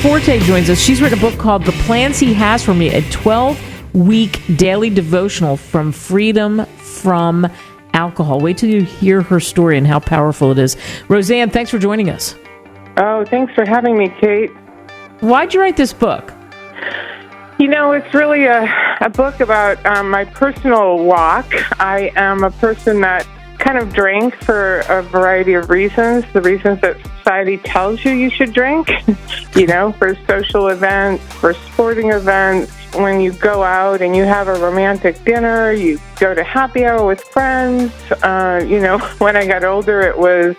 Forte joins us. She's written a book called The Plans He Has for Me, a 12-week daily devotional from freedom from alcohol. Wait till you hear her story and how powerful it is. Roseanne, thanks for joining us. Oh, thanks for having me, Kate. Why'd you write this book? You know, it's really a book about my personal walk. I am a person that kind of drank for a variety of reasons, the reasons that society tells you should drink, you know, for social events, for sporting events, when you go out and you have a romantic dinner, you go to happy hour with friends. You know, when I got older, it was,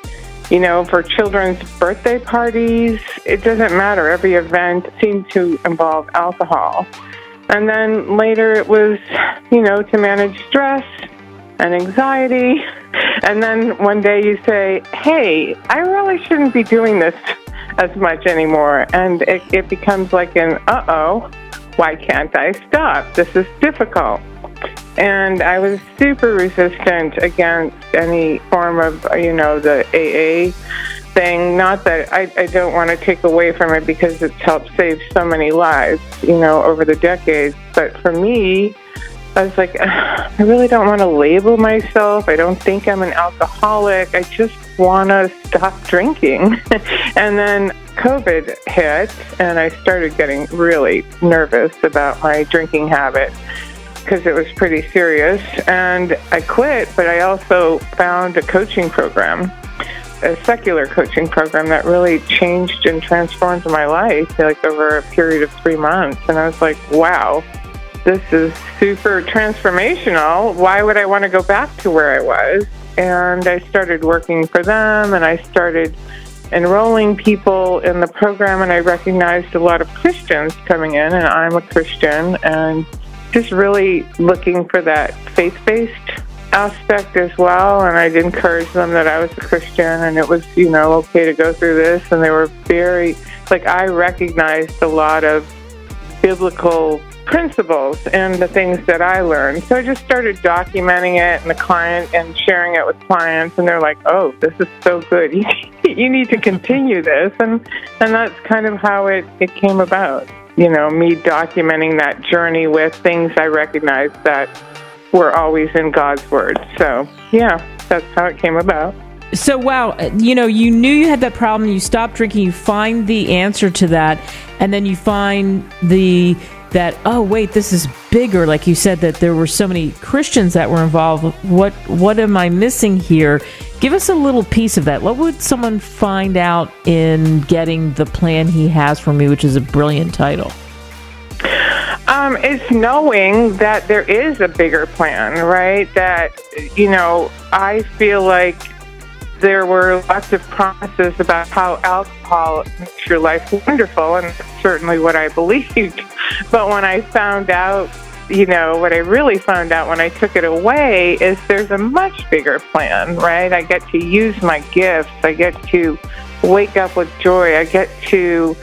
you know, for children's birthday parties. It doesn't matter. Every event seemed to involve alcohol. And then later it was, you know, to manage stress and anxiety. And then one day you say, hey, I really shouldn't be doing this as much anymore. And it becomes like an, uh-oh, why can't I stop? This is difficult. And I was super resistant against any form of, you know, the AA thing. Not that I don't want to take away from it because it's helped save so many lives, you know, over the decades. But for me, I was like, I really don't want to label myself. I don't think I'm an alcoholic. I just want to stop drinking. And then COVID hit, and I started getting really nervous about my drinking habit because it was pretty serious. And I quit, but I also found a coaching program, a secular coaching program that really changed and transformed my life, like over a period of 3 months. And I was like, wow. This is super transformational. Why would I want to go back to where I was? And I started working for them, and I started enrolling people in the program, and I recognized a lot of Christians coming in, and I'm a Christian, and just really looking for that faith-based aspect as well. And I'd encourage them that I was a Christian, and it was, you know, okay to go through this. And they were very, like, I recognized a lot of biblical principles and the things that I learned. So I just started documenting it and sharing it with clients, and they're like, oh, this is so good. You need to continue this. And that's kind of how it came about. You know, me documenting that journey with things I recognized that were always in God's Word. So, yeah, that's how it came about. So, wow, you know, you knew you had that problem, you stopped drinking, you find the answer to that, and then you find that, oh, wait, this is bigger. Like you said, that there were so many Christians that were involved. What am I missing here? Give us a little piece of that. What would someone find out in getting The Plan He Has for Me, which is a brilliant title? It's knowing that there is a bigger plan, right? That, you know, I feel like there were lots of promises about how alcohol makes your life wonderful, and that's certainly what I believed. But when I found out, you know, what I really found out when I took it away is there's a much bigger plan, right? I get to use my gifts. I get to wake up with joy. I get to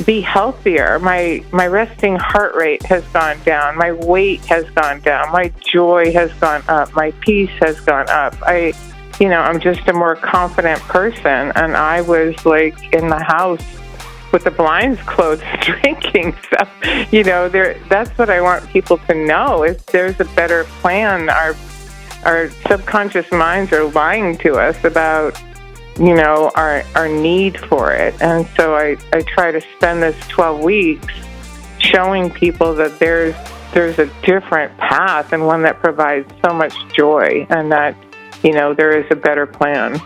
be healthier. My resting heart rate has gone down. My weight has gone down. My joy has gone up. My peace has gone up. I'm just a more confident person, and I was like in the house with the blinds closed drinking. So, you know, that's what I want people to know, is there's a better plan. Our subconscious minds are lying to us about, you know, our need for it. And so I try to spend this 12 weeks showing people that there's a different path, and one that provides so much joy, and that, you know, there is a better plan.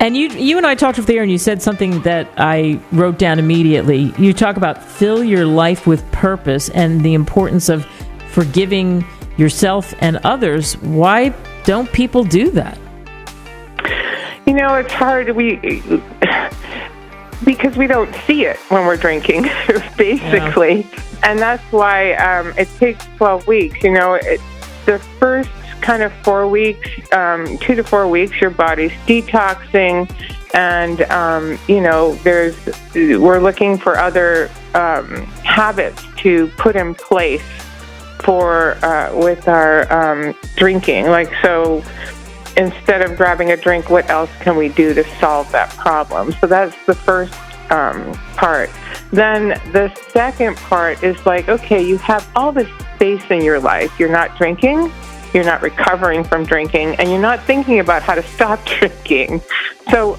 And you and I talked off the air, and you said something that I wrote down immediately. You talk about fill your life with purpose and the importance of forgiving yourself and others. Why don't people do that? You know, it's hard. Because we don't see it when we're drinking, basically. Yeah. And that's why it takes 12 weeks. The first kind of 4 weeks, 2 to 4 weeks, your body's detoxing. And, we're looking for other habits to put in place with our drinking. So instead of grabbing a drink, what else can we do to solve that problem? So that's the first part. Then the second part is okay, you have all this space in your life. You're not drinking, you're not recovering from drinking, and you're not thinking about how to stop drinking. So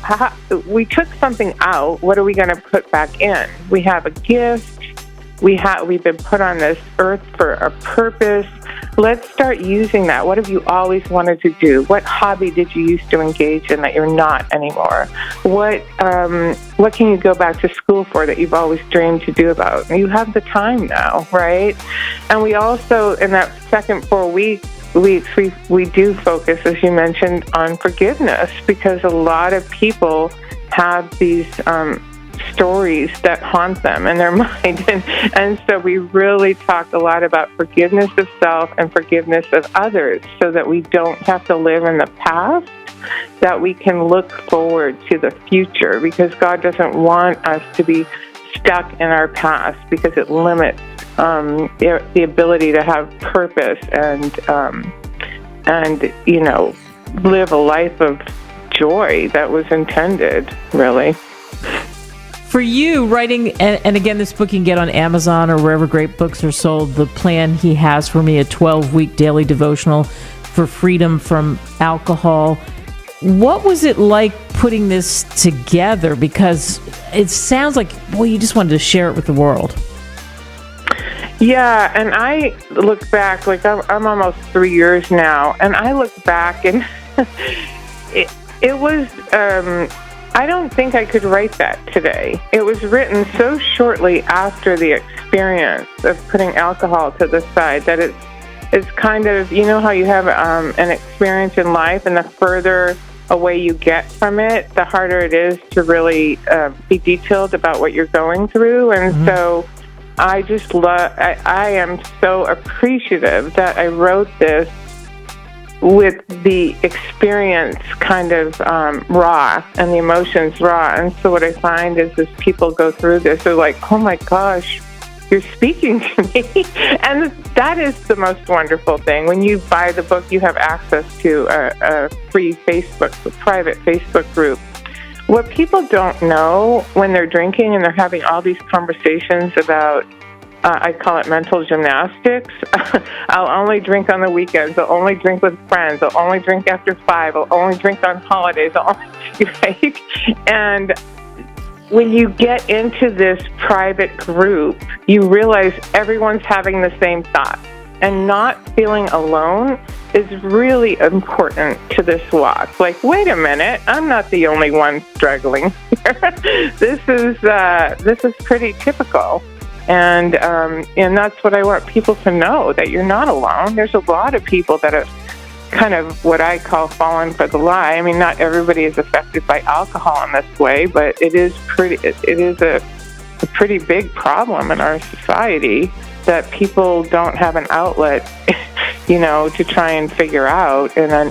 we took something out. What are we going to put back in? We have a gift. We've been put on this earth for a purpose. Let's start using that. What have you always wanted to do? What hobby did you used to engage in that you're not anymore? What can you go back to school for that you've always dreamed to do about? You have the time now, right? And we also, in that second 4 weeks, we do focus, as you mentioned, on forgiveness, because a lot of people have these stories that haunt them in their mind. And so we really talk a lot about forgiveness of self and forgiveness of others, so that we don't have to live in the past, that we can look forward to the future, because God doesn't want us to be stuck in our past, because it limits the ability to have purpose and live a life of joy that was intended, really. For you, writing, and again, this book you can get on Amazon or wherever great books are sold, The Plan He Has for Me, a 12-week daily devotional for freedom from alcohol. What was it like putting this together? Because it sounds like, you just wanted to share it with the world. Yeah, and I look back, I'm almost 3 years now, and I look back and it was... I don't think I could write that today. It was written so shortly after the experience of putting alcohol to the side that it's kind of, how you have an experience in life, and the further away you get from it, the harder it is to really be detailed about what you're going through. And so I just I am so appreciative that I wrote this with the experience kind of raw and the emotions raw. And so what I find is as people go through this, they're like, oh my gosh, you're speaking to me. And that is the most wonderful thing. When you buy the book, you have access to a free private Facebook group. What people don't know when they're drinking and they're having all these conversations about I call it mental gymnastics. I'll only drink on the weekends. I'll only drink with friends. I'll only drink after 5. I'll only drink on holidays. Right? And when you get into this private group, you realize everyone's having the same thought. And not feeling alone is really important to this walk. Wait a minute, I'm not the only one struggling here. This is pretty typical. And that's what I want people to know, that you're not alone. There's a lot of people that have kind of what I call fallen for the lie. I mean, not everybody is affected by alcohol in this way, but it is a pretty big problem in our society that people don't have an outlet, to try and figure out in a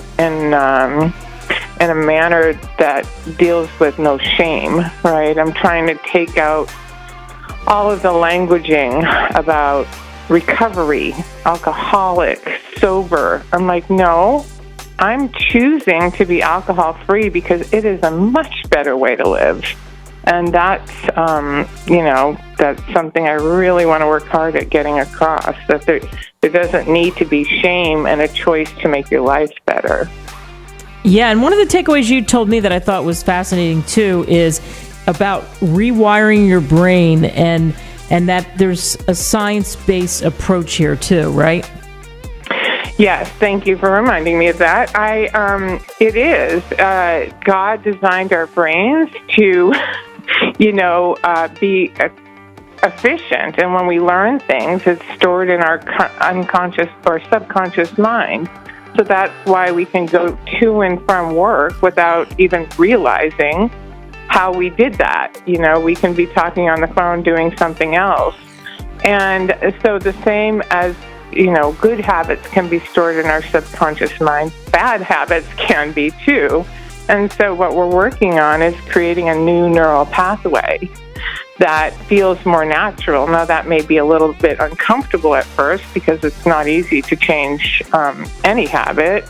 manner that deals with no shame, right? I'm trying to take out all of the languaging about recovery, alcoholic, sober. I'm like, no, I'm choosing to be alcohol-free because it is a much better way to live. And that's, that's something I really want to work hard at getting across, that there doesn't need to be shame and a choice to make your life better. Yeah, and one of the takeaways you told me that I thought was fascinating, too, is about rewiring your brain and that there's a science-based approach here too, right? Yes, thank you for reminding me of that. It is. God designed our brains to, be efficient, and when we learn things, it's stored in our unconscious or subconscious mind. So that's why we can go to and from work without even realizing how we did that. We can be talking on the phone doing something else. And so the same as, good habits can be stored in our subconscious mind, bad habits can be too. And so what we're working on is creating a new neural pathway that feels more natural. Now, that may be a little bit uncomfortable at first because it's not easy to change any habit.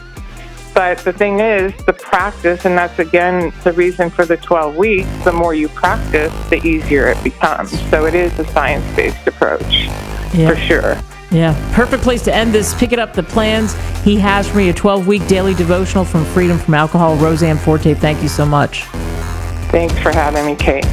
But the thing is, the practice, and that's, again, the reason for the 12 weeks, the more you practice, the easier it becomes. So it is a science-based approach, for sure. Yeah, perfect place to end this. Pick it up, the plans he has for me, a 12-week daily devotional from Freedom from Alcohol. Roseanne Forte, thank you so much. Thanks for having me, Kate.